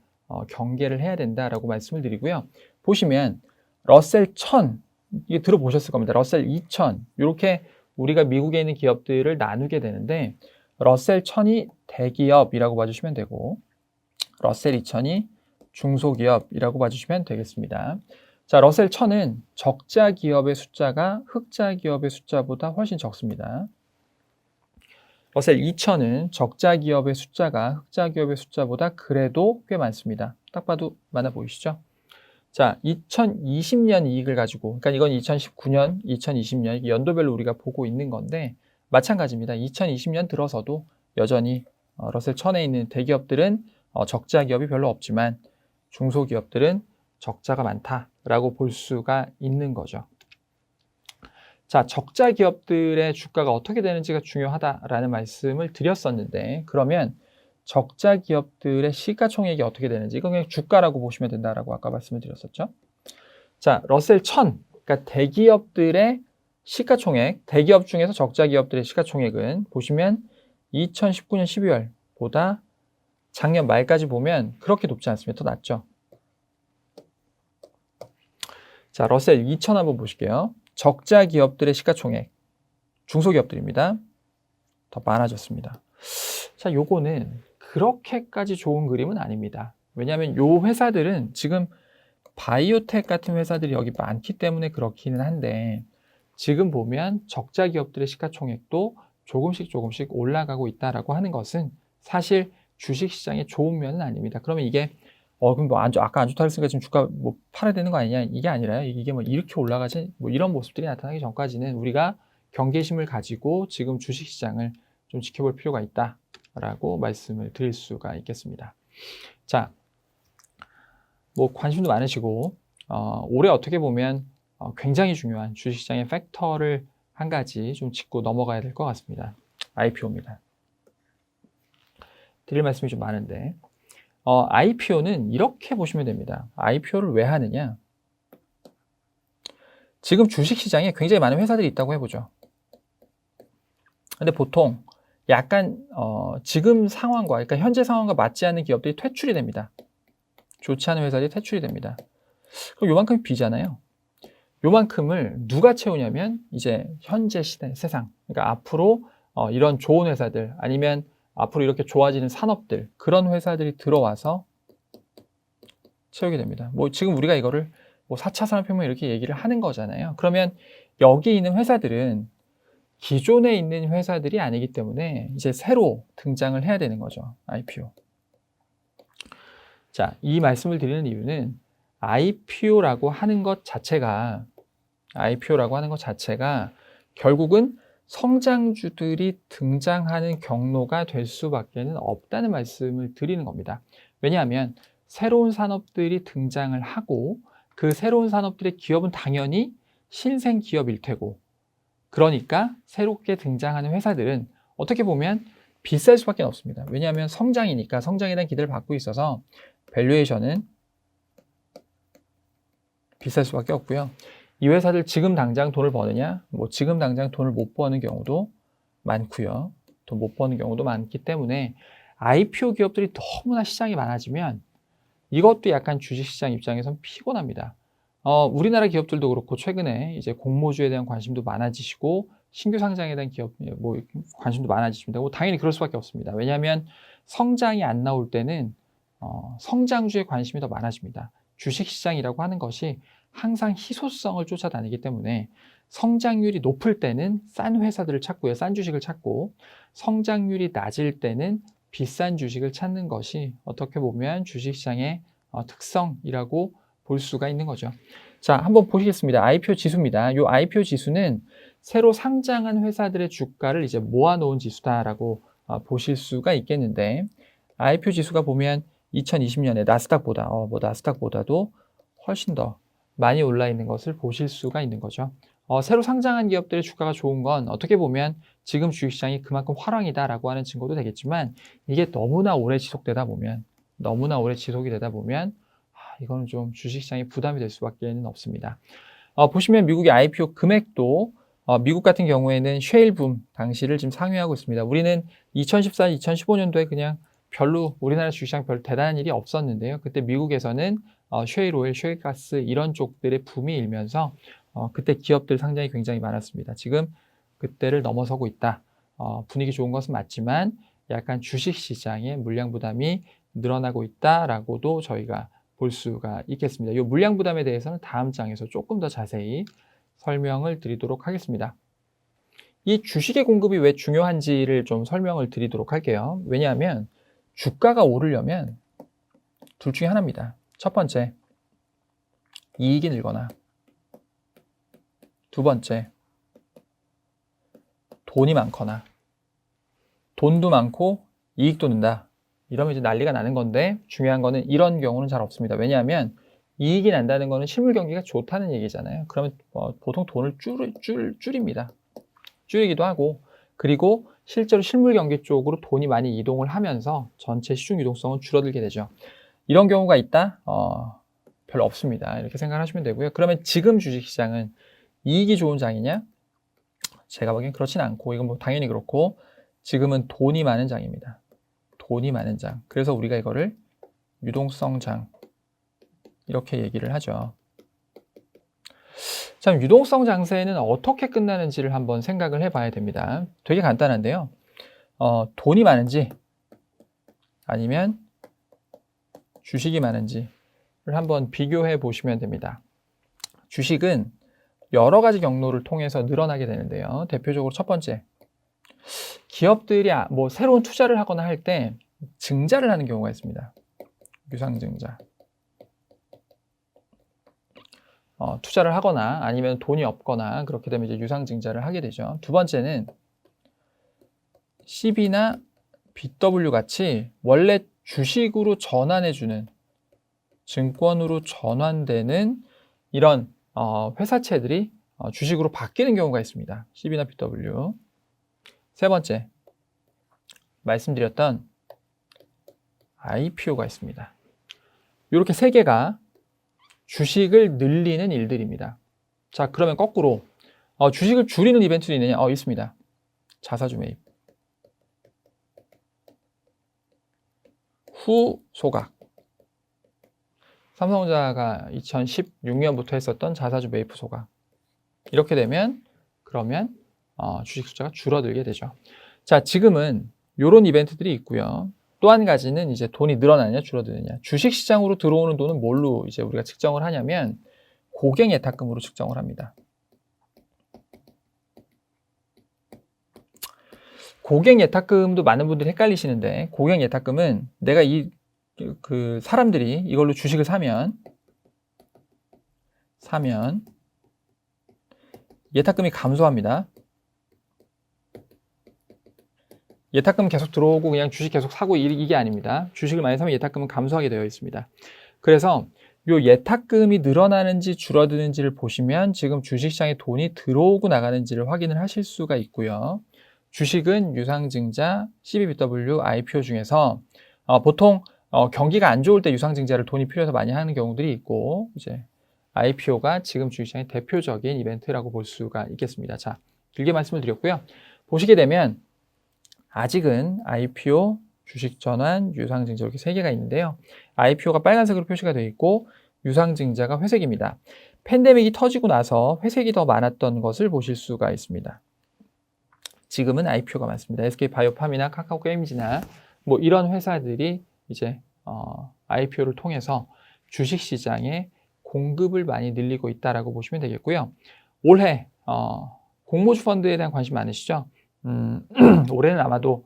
경계를 해야 된다라고 말씀을 드리고요. 보시면 러셀 1000 이게 들어보셨을 겁니다. 러셀 2000 이렇게 우리가 미국에 있는 기업들을 나누게 되는데 러셀 1000이 대기업이라고 봐주시면 되고 러셀 2000이 중소기업이라고 봐주시면 되겠습니다. 자, 러셀 1000은 적자 기업의 숫자가 흑자 기업의 숫자보다 훨씬 적습니다. 러셀 2000은 적자 기업의 숫자가 흑자 기업의 숫자보다 그래도 꽤 많습니다. 딱 봐도 많아 보이시죠? 자, 2020년 이익을 가지고, 그러니까 이건 2019년, 2020년 연도별로 우리가 보고 있는 건데 마찬가지입니다. 2020년 들어서도 여전히 러셀 1000에 있는 대기업들은 적자 기업이 별로 없지만 중소기업들은 적자가 많다라고 볼 수가 있는 거죠. 자, 적자 기업들의 주가가 어떻게 되는지가 중요하다라는 말씀을 드렸었는데 그러면 적자 기업들의 시가총액이 어떻게 되는지 이건 그냥 주가라고 보시면 된다라고 아까 말씀을 드렸었죠. 자, 러셀 1000, 그러니까 대기업들의 시가총액, 대기업 중에서 적자 기업들의 시가총액은 보시면 2019년 12월보다 작년 말까지 보면 그렇게 높지 않습니다. 더 낮죠. 자, 러셀 2000 한번 보실게요. 적자 기업들의 시가총액, 중소기업들입니다. 더 많아졌습니다. 자, 요거는 그렇게까지 좋은 그림은 아닙니다. 왜냐하면 요 회사들은 지금 바이오텍 같은 회사들이 여기 많기 때문에 그렇기는 한데 지금 보면 적자 기업들의 시가총액도 조금씩 올라가고 있다라고 하는 것은 사실 주식시장의 좋은 면은 아닙니다. 그러면 이게 그럼 뭐 아까 안 좋다 했으니까 지금 주가 뭐 팔아야 되는 거 아니냐 이게 아니라요. 이게 뭐 이렇게 올라가지 뭐 이런 모습들이 나타나기 전까지는 우리가 경계심을 가지고 지금 주식시장을 좀 지켜볼 필요가 있다라고 말씀을 드릴 수가 있겠습니다. 자, 뭐 관심도 많으시고 올해 어떻게 보면 굉장히 중요한 주식시장의 팩터를 한 가지 좀 짚고 넘어가야 될 것 같습니다. IPO입니다. 드릴 말씀이 좀 많은데 IPO는 이렇게 보시면 됩니다. IPO를 왜 하느냐? 지금 주식시장에 굉장히 많은 회사들이 있다고 해보죠. 근데 보통 약간 지금 상황과 그러니까 현재 상황과 맞지 않는 기업들이 퇴출이 됩니다. 좋지 않은 회사들이 퇴출이 됩니다. 그럼 요만큼이 비잖아요. 요만큼을 누가 채우냐면 이제 현재 시대 세상 그러니까 앞으로 이런 좋은 회사들 아니면 앞으로 이렇게 좋아지는 산업들, 그런 회사들이 들어와서 채우게 됩니다. 뭐 지금 우리가 이거를 뭐 4차 산업혁명 이렇게 얘기를 하는 거잖아요. 그러면 여기 있는 회사들은 기존에 있는 회사들이 아니기 때문에 이제 새로 등장을 해야 되는 거죠. IPO. 자, 이 말씀을 드리는 이유는 IPO라고 하는 것 자체가 결국은 성장주들이 등장하는 경로가 될 수밖에 없다는 말씀을 드리는 겁니다. 왜냐하면 새로운 산업들이 등장을 하고 그 새로운 산업들의 기업은 당연히 신생 기업일 테고, 그러니까 새롭게 등장하는 회사들은 어떻게 보면 비쌀 수밖에 없습니다. 왜냐하면 성장이니까, 성장에 대한 기대를 받고 있어서 밸류에이션은 비쌀 수밖에 없고요. 이 회사들 지금 당장 돈을 버느냐? 뭐 지금 당장 돈을 못 버는 경우도 많고요. 돈 못 버는 경우도 많기 때문에 IPO 기업들이 너무나 시장이 많아지면 이것도 약간 주식시장 입장에선 피곤합니다. 우리나라 기업들도 그렇고 최근에 이제 공모주에 대한 관심도 많아지시고 신규 상장에 대한 기업 뭐 관심도 많아지십니다. 뭐 당연히 그럴 수밖에 없습니다. 왜냐하면 성장이 안 나올 때는 성장주에 관심이 더 많아집니다. 주식시장이라고 하는 것이 항상 희소성을 쫓아다니기 때문에 성장률이 높을 때는 싼 회사들을 찾고요. 싼 주식을 찾고, 성장률이 낮을 때는 비싼 주식을 찾는 것이 어떻게 보면 주식시장의 특성이라고 볼 수가 있는 거죠. 자, 한번 보시겠습니다. IPO 지수입니다. 이 IPO 지수는 새로 상장한 회사들의 주가를 이제 모아놓은 지수다라고 보실 수가 있겠는데, IPO 지수가 보면 2020년에 나스닥보다도 훨씬 더 많이 올라 있는 것을 보실 수가 있는 거죠. 새로 상장한 기업들의 주가가 좋은 건 어떻게 보면 지금 주식시장이 그만큼 화랑이다라고 하는 증거도 되겠지만, 이게 너무나 오래 지속되다 보면 이거는 좀 주식시장이 부담이 될 수밖에 없습니다. 보시면 미국의 IPO 금액도 미국 같은 경우에는 쉐일붐 당시를 지금 상회하고 있습니다. 우리는 2014, 2015년도에 그냥 별로 우리나라 주식시장 별 대단한 일이 없었는데요. 그때 미국에서는 쉐일 오일, 쉐일 가스 이런 쪽들의 붐이 일면서 그때 기업들 상장이 굉장히 많았습니다. 지금 그때를 넘어서고 있다. 분위기 좋은 것은 맞지만 약간 주식시장의 물량 부담이 늘어나고 있다라고도 저희가 볼 수가 있겠습니다. 이 물량 부담에 대해서는 다음 장에서 조금 더 자세히 설명을 드리도록 하겠습니다. 이 주식의 공급이 왜 중요한지를 좀 설명을 드리도록 할게요. 왜냐하면 주가가 오르려면 둘 중에 하나입니다. 첫 번째, 이익이 늘거나, 두 번째, 돈이 많거나. 돈도 많고 이익도 는다. 이러면 이제 난리가 나는 건데, 중요한 거는 이런 경우는 잘 없습니다. 왜냐하면 이익이 난다는 거는 실물 경기가 좋다는 얘기잖아요. 그러면 보통 돈을 줄입니다. 줄이기도 하고, 그리고 실제로 실물 경기 쪽으로 돈이 많이 이동을 하면서 전체 시중 유동성은 줄어들게 되죠. 이런 경우가 있다? 별로 없습니다. 이렇게 생각하시면 되고요. 그러면 지금 주식시장은 이익이 좋은 장이냐? 제가 보기엔 그렇진 않고, 이건 뭐 당연히 그렇고, 지금은 돈이 많은 장입니다. 돈이 많은 장. 그래서 우리가 이거를 유동성 장 이렇게 얘기를 하죠. 참, 유동성 장세는 어떻게 끝나는지를 한번 생각을 해봐야 됩니다. 되게 간단한데요. 돈이 많은지 아니면 주식이 많은지를 한번 비교해 보시면 됩니다. 주식은 여러 가지 경로를 통해서 늘어나게 되는데요. 대표적으로 첫 번째, 기업들이 뭐 새로운 투자를 하거나 할 때 증자를 하는 경우가 있습니다. 유상증자. 투자를 하거나 아니면 돈이 없거나 그렇게 되면 이제 유상증자를 하게 되죠. 두 번째는 CB나 BW 같이 원래 주식으로 전환해주는, 증권으로 전환되는 이런 회사채들이 주식으로 바뀌는 경우가 있습니다. CB나 BW. 세 번째, 말씀드렸던 IPO가 있습니다. 이렇게 세 개가 주식을 늘리는 일들입니다. 자, 그러면 거꾸로 주식을 줄이는 이벤트도 있느냐? 있습니다. 자사주 매입. 후 소각. 삼성전자가 2016년부터 했었던 자사주 매입 후 소각. 이렇게 되면 그러면 주식 숫자가 줄어들게 되죠. 자, 지금은 요런 이벤트들이 있고요. 또 한 가지는 이제 돈이 늘어나느냐 줄어드느냐. 주식시장으로 들어오는 돈은 뭘로 이제 우리가 측정을 하냐면 고객 예탁금으로 측정을 합니다. 고객 예탁금도 많은 분들이 헷갈리시는데, 고객 예탁금은 내가 그 사람들이 이걸로 주식을 사면 예탁금이 감소합니다. 예탁금 계속 들어오고 그냥 주식 계속 사고 이게 아닙니다. 주식을 많이 사면 예탁금은 감소하게 되어 있습니다. 그래서 요 예탁금이 늘어나는지 줄어드는지를 보시면 지금 주식시장에 돈이 들어오고 나가는지를 확인을 하실 수가 있고요. 주식은 유상증자, CBBW, IPO 중에서 보통 경기가 안 좋을 때 유상증자를 돈이 필요해서 많이 하는 경우들이 있고, 이제 IPO가 지금 주식시장의 대표적인 이벤트라고 볼 수가 있겠습니다. 자, 길게 말씀을 드렸고요. 보시게 되면 아직은 IPO, 주식전환, 유상증자 이렇게 3개가 있는데요. IPO가 빨간색으로 표시가 되어 있고 유상증자가 회색입니다. 팬데믹이 터지고 나서 회색이 더 많았던 것을 보실 수가 있습니다. 지금은 IPO가 많습니다. SK바이오팜이나 카카오게임즈나 뭐 이런 회사들이 이제 IPO를 통해서 주식시장에 공급을 많이 늘리고 있다라고 보시면 되겠고요. 올해 공모주 펀드에 대한 관심 많으시죠? 올해는 아마도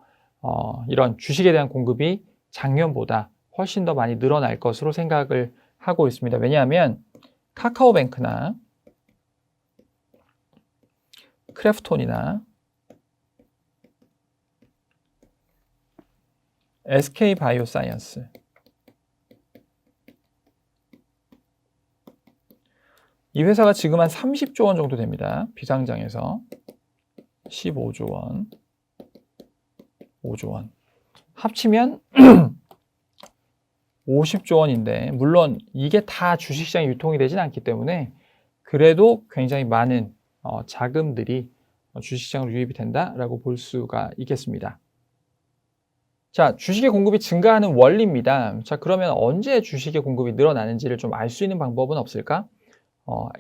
이런 주식에 대한 공급이 작년보다 훨씬 더 많이 늘어날 것으로 생각을 하고 있습니다. 왜냐하면 카카오뱅크나 크래프톤이나 SK바이오사이언스 이 회사가 지금 한 30조 원 정도 됩니다. 비상장에서 15조 원, 5조 원 합치면 50조 원인데 물론 이게 다 주식시장에 유통이 되진 않기 때문에 그래도 굉장히 많은 자금들이 주식시장으로 유입이 된다라고 볼 수가 있겠습니다. 자, 주식의 공급이 증가하는 원리입니다. 자, 그러면 언제 주식의 공급이 늘어나는지를 좀 알 수 있는 방법은 없을까?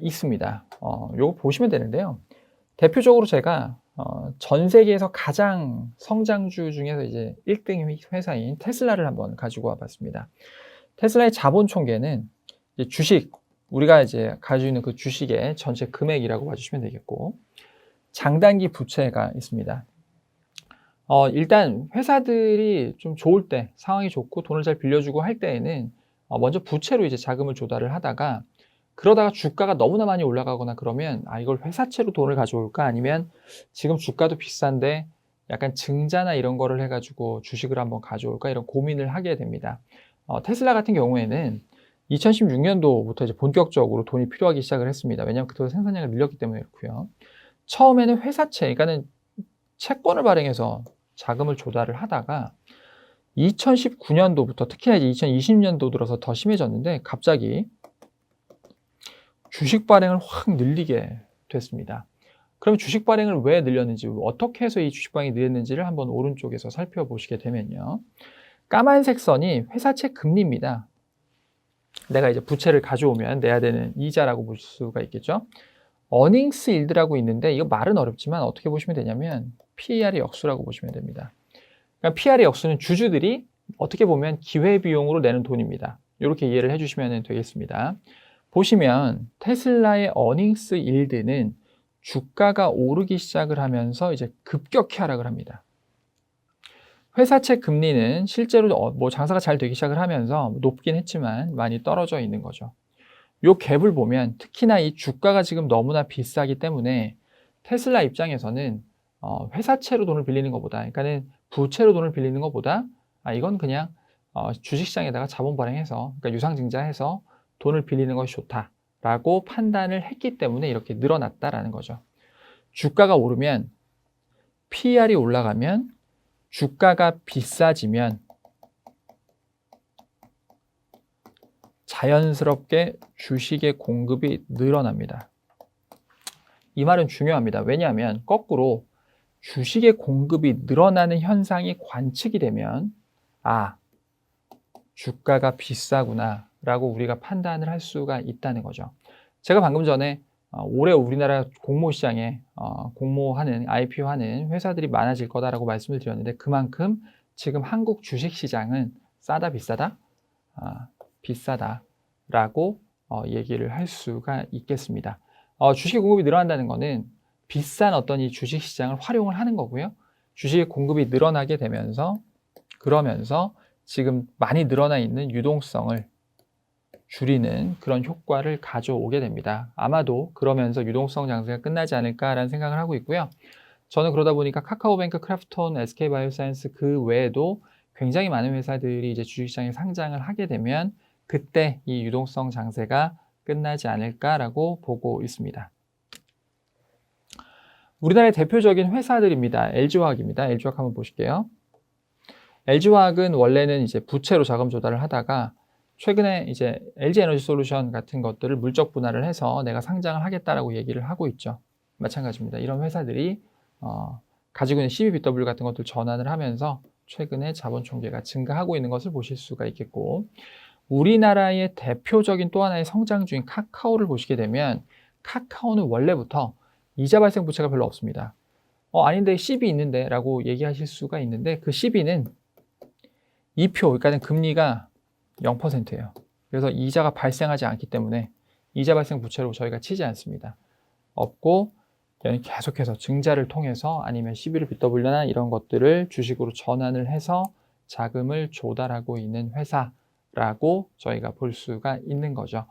있습니다. 요거 보시면 되는데요. 대표적으로 제가 전 세계에서 가장 성장주 중에서 이제 1등 회사인 테슬라를 한번 가지고 와봤습니다. 테슬라의 자본 총계는 이제 주식, 우리가 이제 가지고 있는 그 주식의 전체 금액이라고 봐주시면 되겠고, 장단기 부채가 있습니다. 일단 회사들이 좀 좋을 때, 상황이 좋고 돈을 잘 빌려주고 할 때에는 먼저 부채로 이제 자금을 조달을 하다가 그러다가 주가가 너무나 많이 올라가거나 그러면 이걸 회사채로 돈을 가져올까 아니면 지금 주가도 비싼데 약간 증자나 이런 거를 해가지고 주식을 한번 가져올까 이런 고민을 하게 됩니다. 테슬라 같은 경우에는 2016년도부터 이제 본격적으로 돈이 필요하기 시작을 했습니다. 왜냐하면 그때 생산량을 늘렸기 때문에 그렇고요. 처음에는 회사채, 그러니까는 채권을 발행해서 자금을 조달을 하다가 2019년도부터 특히나 이제 2020년도 들어서 더 심해졌는데 갑자기 주식 발행을 확 늘리게 됐습니다. 그럼 주식 발행을 왜 늘렸는지, 어떻게 해서 이 주식 발행이 늘었는지를 한번 오른쪽에서 살펴보시게 되면요. 까만색 선이 회사채 금리입니다. 내가 이제 부채를 가져오면 내야 되는 이자라고 볼 수가 있겠죠. 어닝스 일드라고 있는데 이거 말은 어렵지만 어떻게 보시면 되냐면 PER의 역수라고 보시면 됩니다. 그러니까 PER의 역수는 주주들이 어떻게 보면 기회비용으로 내는 돈입니다. 이렇게 이해를 해주시면 되겠습니다. 보시면 테슬라의 어닝스 일드는 주가가 오르기 시작을 하면서 이제 급격히 하락을 합니다. 회사채 금리는 실제로 뭐 장사가 잘 되기 시작을 하면서 높긴 했지만 많이 떨어져 있는 거죠. 요 갭을 보면 특히나 이 주가가 지금 너무나 비싸기 때문에 테슬라 입장에서는 회사채로 돈을 빌리는 것보다, 그러니까는 부채로 돈을 빌리는 것보다 이건 그냥 주식시장에다가 자본 발행해서, 그러니까 유상증자해서 돈을 빌리는 것이 좋다라고 판단을 했기 때문에 이렇게 늘어났다라는 거죠. 주가가 오르면 PER이 올라가면 주가가 비싸지면 자연스럽게 주식의 공급이 늘어납니다. 이 말은 중요합니다. 왜냐하면 거꾸로 주식의 공급이 늘어나는 현상이 관측이 되면 주가가 비싸구나 라고 우리가 판단을 할 수가 있다는 거죠. 제가 방금 전에 올해 우리나라 공모 시장에 공모하는 IPO하는 회사들이 많아질 거다라고 말씀을 드렸는데 그만큼 지금 한국 주식 시장은 싸다 비싸다? 비싸다라고 얘기를 할 수가 있겠습니다. 주식 공급이 늘어난다는 것은 비싼 어떤 이 주식 시장을 활용을 하는 거고요. 주식 공급이 늘어나게 되면서 그러면서 지금 많이 늘어나 있는 유동성을 줄이는 그런 효과를 가져오게 됩니다. 아마도 그러면서 유동성 장세가 끝나지 않을까라는 생각을 하고 있고요. 저는 그러다 보니까 카카오뱅크, 크래프톤, SK바이오사이언스 그 외에도 굉장히 많은 회사들이 이제 주식시장에 상장을 하게 되면 그때 이 유동성 장세가 끝나지 않을까라고 보고 있습니다. 우리나라의 대표적인 회사들입니다. LG화학입니다. LG화학 한번 보실게요. LG화학은 원래는 이제 부채로 자금 조달을 하다가 최근에 이제 LG에너지솔루션 같은 것들을 물적 분할을 해서 내가 상장을 하겠다라고 얘기를 하고 있죠. 마찬가지입니다. 이런 회사들이 가지고 있는 CBBW 같은 것들 전환을 하면서 최근에 자본 총계가 증가하고 있는 것을 보실 수가 있겠고, 우리나라의 대표적인 또 하나의 성장주인 카카오를 보시게 되면 카카오는 원래부터 이자 발생 부채가 별로 없습니다. 아닌데 CB 있는데 라고 얘기하실 수가 있는데 그 CB는 2표, 그러니까 금리가 0%예요. 그래서 이자가 발생하지 않기 때문에 이자 발생 부채로 저희가 치지 않습니다. 없고 계속해서 증자를 통해서 아니면 CBBW나 이런 것들을 주식으로 전환을 해서 자금을 조달하고 있는 회사라고 저희가 볼 수가 있는 거죠.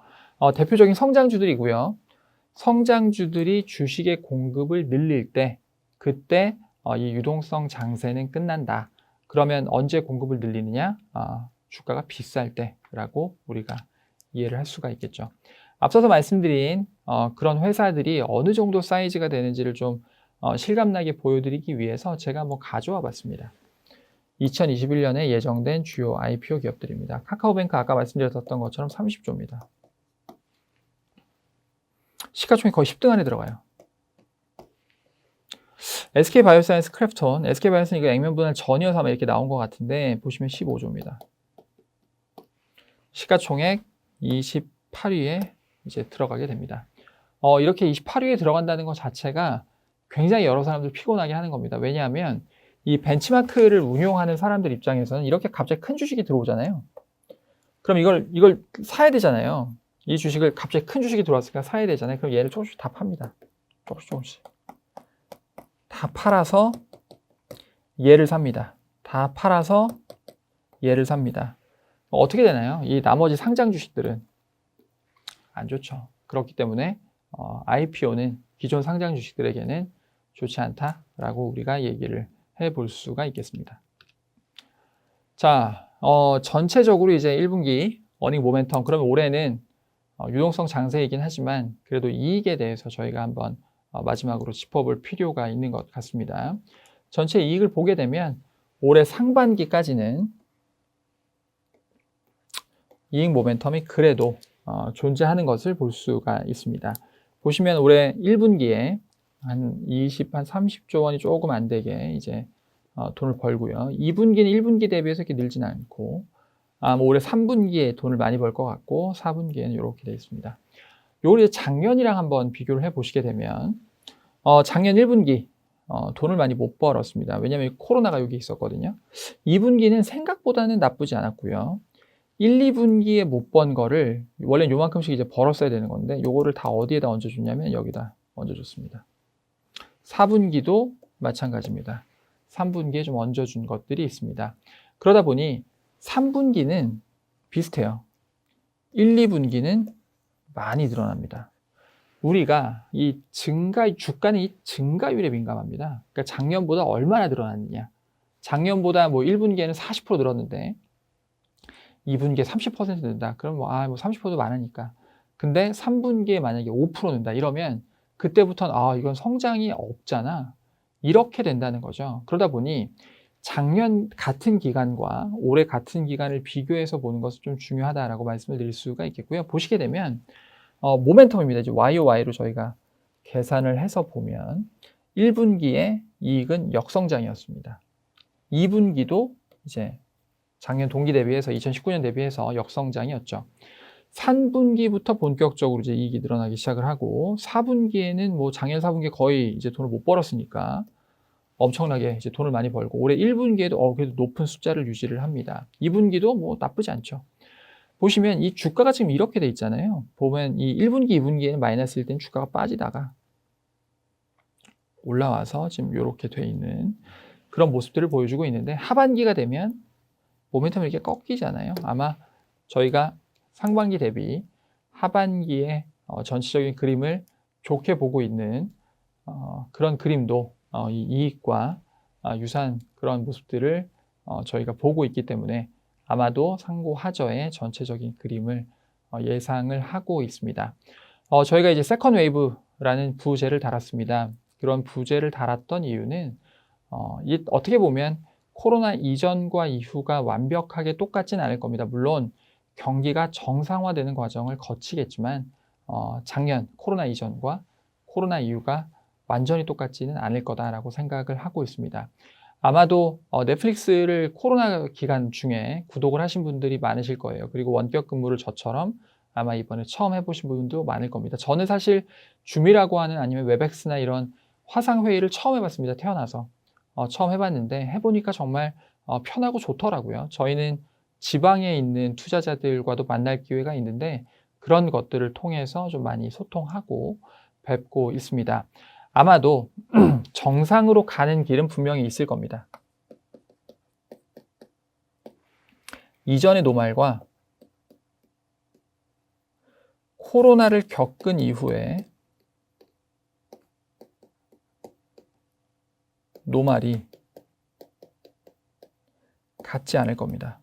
대표적인 성장주들이고요. 성장주들이 주식의 공급을 늘릴 때 그때 이 유동성 장세는 끝난다. 그러면 언제 공급을 늘리느냐? 주가가 비쌀 때라고 우리가 이해를 할 수가 있겠죠. 앞서서 말씀드린 그런 회사들이 어느 정도 사이즈가 되는지를 좀 실감나게 보여드리기 위해서 제가 한번 가져와 봤습니다. 2021년에 예정된 주요 IPO 기업들입니다. 카카오뱅크 아까 말씀드렸던 것처럼 30조입니다. 시가총액 거의 10등 안에 들어가요. SK바이오사이언스, 크래프톤, SK바이오사이언스 이거 액면 분할 전이어서 아마 이렇게 나온 것 같은데 보시면 15조입니다. 시가총액 28위에 이제 들어가게 됩니다. 이렇게 28위에 들어간다는 것 자체가 굉장히 여러 사람들 피곤하게 하는 겁니다. 왜냐하면 이 벤치마크를 운용하는 사람들 입장에서는 이렇게 갑자기 큰 주식이 들어오잖아요. 그럼 이걸 사야 되잖아요. 이 주식을 갑자기 큰 주식이 들어왔으니까 사야 되잖아요. 그럼 얘를 조금씩 다 팝니다. 조금씩. 다 팔아서 얘를 삽니다. 다 팔아서 얘를 삽니다. 어떻게 되나요? 이 나머지 상장 주식들은 안 좋죠. 그렇기 때문에 IPO는 기존 상장 주식들에게는 좋지 않다라고 우리가 얘기를 해볼 수가 있겠습니다. 자, 전체적으로 이제 1분기 어닝 모멘텀, 그러면 올해는 유동성 장세이긴 하지만 그래도 이익에 대해서 저희가 한번 마지막으로 짚어볼 필요가 있는 것 같습니다. 전체 이익을 보게 되면 올해 상반기까지는 이익 모멘텀이 그래도 존재하는 것을 볼 수가 있습니다. 보시면 올해 1분기에 한 30조 원이 조금 안 되게 이제 돈을 벌고요. 2분기는 1분기 대비해서 이렇게 늘진 않고 올해 3분기에 돈을 많이 벌 것 같고 4분기에는 이렇게 되어 있습니다. 요걸 이제 작년이랑 한번 비교를 해 보시게 되면 작년 1분기 돈을 많이 못 벌었습니다. 왜냐하면 코로나가 여기 있었거든요. 2분기는 생각보다는 나쁘지 않았고요. 1, 2분기에 못 번 거를 원래 요만큼씩 이제 벌었어야 되는 건데 요거를 다 어디에다 얹어줬냐면 여기다 얹어줬습니다. 4분기도 마찬가지입니다. 3분기에 좀 얹어준 것들이 있습니다. 그러다 보니 3분기는 비슷해요. 1, 2분기는 많이 늘어납니다. 우리가 이 주가는 이 증가율에 민감합니다. 그러니까 작년보다 얼마나 늘어났느냐. 작년보다 뭐 1분기에는 40% 늘었는데 2분기에 30% 는다. 그럼 뭐 30%도 많으니까. 근데 3분기에 만약에 5% 는다. 이러면 그때부터는 이건 성장이 없잖아. 이렇게 된다는 거죠. 그러다 보니 작년 같은 기간과 올해 같은 기간을 비교해서 보는 것은 좀 중요하다라고 말씀을 드릴 수가 있겠고요. 보시게 되면 모멘텀입니다. 이제 YOY로 저희가 계산을 해서 보면 1분기에 이익은 역성장이었습니다. 2분기도 이제 작년 동기 대비해서 2019년 대비해서 역성장이었죠. 3분기부터 본격적으로 이제 이익이 늘어나기 시작을 하고 4분기에는 뭐 작년 4분기에 거의 이제 돈을 못 벌었으니까 엄청나게 이제 돈을 많이 벌고 올해 1분기에도 그래도 높은 숫자를 유지를 합니다. 2분기도 뭐 나쁘지 않죠. 보시면 이 주가가 지금 이렇게 돼 있잖아요. 보면 이 1분기, 2분기에는 마이너스일 땐 주가가 빠지다가 올라와서 지금 이렇게 돼 있는 그런 모습들을 보여주고 있는데 하반기가 되면 모멘텀이 이렇게 꺾이잖아요. 아마 저희가 상반기 대비 하반기에 전체적인 그림을 좋게 보고 있는 그런 그림도 이 이익과 유사한 그런 모습들을 저희가 보고 있기 때문에 아마도 상고하저의 전체적인 그림을 예상을 하고 있습니다. 저희가 이제 세컨 웨이브라는 부제를 달았습니다. 그런 부제를 달았던 이유는 어떻게 보면 코로나 이전과 이후가 완벽하게 똑같진 않을 겁니다. 물론 경기가 정상화되는 과정을 거치겠지만 작년 코로나 이전과 코로나 이후가 완전히 똑같지는 않을 거다라고 생각을 하고 있습니다. 아마도 넷플릭스를 코로나 기간 중에 구독을 하신 분들이 많으실 거예요. 그리고 원격 근무를 저처럼 아마 이번에 처음 해보신 분도 많을 겁니다. 저는 사실 줌이라고 하는 아니면 웹엑스나 이런 화상회의를 처음 해봤습니다. 태어나서. 처음 해봤는데 해보니까 정말 편하고 좋더라고요. 저희는 지방에 있는 투자자들과도 만날 기회가 있는데 그런 것들을 통해서 좀 많이 소통하고 뵙고 있습니다. 아마도 정상으로 가는 길은 분명히 있을 겁니다. 이전의 노말과 코로나를 겪은 이후에 노말이 같지 않을 겁니다.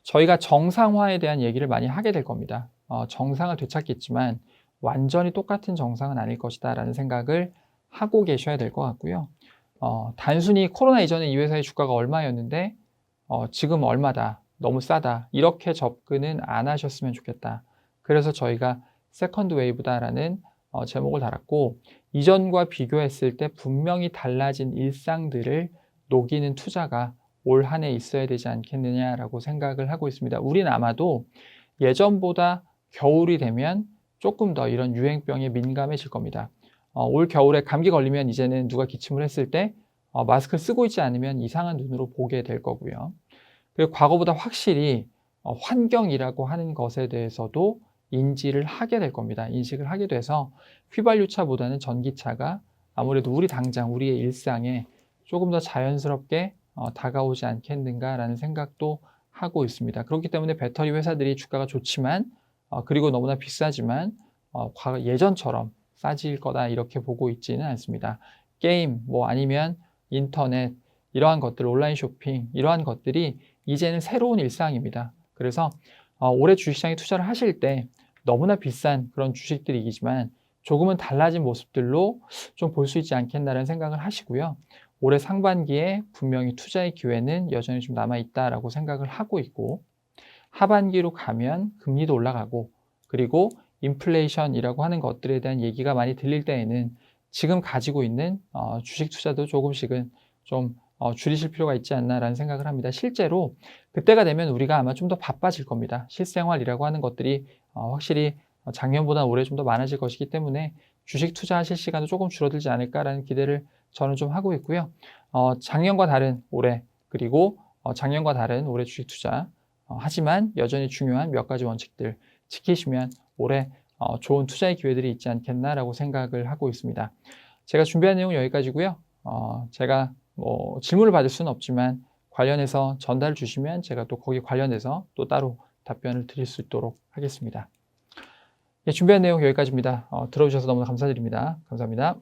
저희가 정상화에 대한 얘기를 많이 하게 될 겁니다. 정상을 되찾겠지만 완전히 똑같은 정상은 아닐 것이다 라는 생각을 하고 계셔야 될 것 같고요. 단순히 코로나 이전에 이 회사의 주가가 얼마였는데 지금 얼마다, 너무 싸다 이렇게 접근은 안 하셨으면 좋겠다. 그래서 저희가 세컨드 웨이브다라는 제목을 달았고 이전과 비교했을 때 분명히 달라진 일상들을 녹이는 투자가 올 한 해 있어야 되지 않겠느냐라고 생각을 하고 있습니다. 우리는 아마도 예전보다 겨울이 되면 조금 더 이런 유행병에 민감해질 겁니다. 올 겨울에 감기 걸리면 이제는 누가 기침을 했을 때 마스크를 쓰고 있지 않으면 이상한 눈으로 보게 될 거고요. 그리고 과거보다 확실히 환경이라고 하는 것에 대해서도 인지를 하게 될 겁니다. 인식을 하게 돼서 휘발유차보다는 전기차가 아무래도 우리 당장 우리의 일상에 조금 더 자연스럽게 다가오지 않겠는가라는 생각도 하고 있습니다. 그렇기 때문에 배터리 회사들이 주가가 좋지만 그리고 너무나 비싸지만 예전처럼 싸질 거다 이렇게 보고 있지는 않습니다. 게임 뭐 아니면 인터넷 이러한 것들 온라인 쇼핑 이러한 것들이 이제는 새로운 일상입니다. 그래서 올해 주식시장에 투자를 하실 때 너무나 비싼 그런 주식들이지만 조금은 달라진 모습들로 좀 볼 수 있지 않겠나라는 생각을 하시고요. 올해 상반기에 분명히 투자의 기회는 여전히 좀 남아있다라고 생각을 하고 있고 하반기로 가면 금리도 올라가고 그리고 인플레이션이라고 하는 것들에 대한 얘기가 많이 들릴 때에는 지금 가지고 있는 주식 투자도 조금씩은 좀 줄이실 필요가 있지 않나라는 생각을 합니다. 실제로 그때가 되면 우리가 아마 좀 더 바빠질 겁니다. 실생활이라고 하는 것들이 확실히 작년보다 올해 좀 더 많아질 것이기 때문에 주식 투자하실 시간도 조금 줄어들지 않을까라는 기대를 저는 좀 하고 있고요. 작년과 다른 올해 그리고 작년과 다른 올해 주식 투자 하지만 여전히 중요한 몇 가지 원칙들 지키시면 올해 좋은 투자의 기회들이 있지 않겠나라고 생각을 하고 있습니다. 제가 준비한 내용은 여기까지고요. 제가 뭐 질문을 받을 수는 없지만 관련해서 전달을 주시면 제가 또 거기 관련해서 또 따로 답변을 드릴 수 있도록 하겠습니다. 준비한 내용 여기까지입니다. 들어주셔서 너무 감사드립니다. 감사합니다.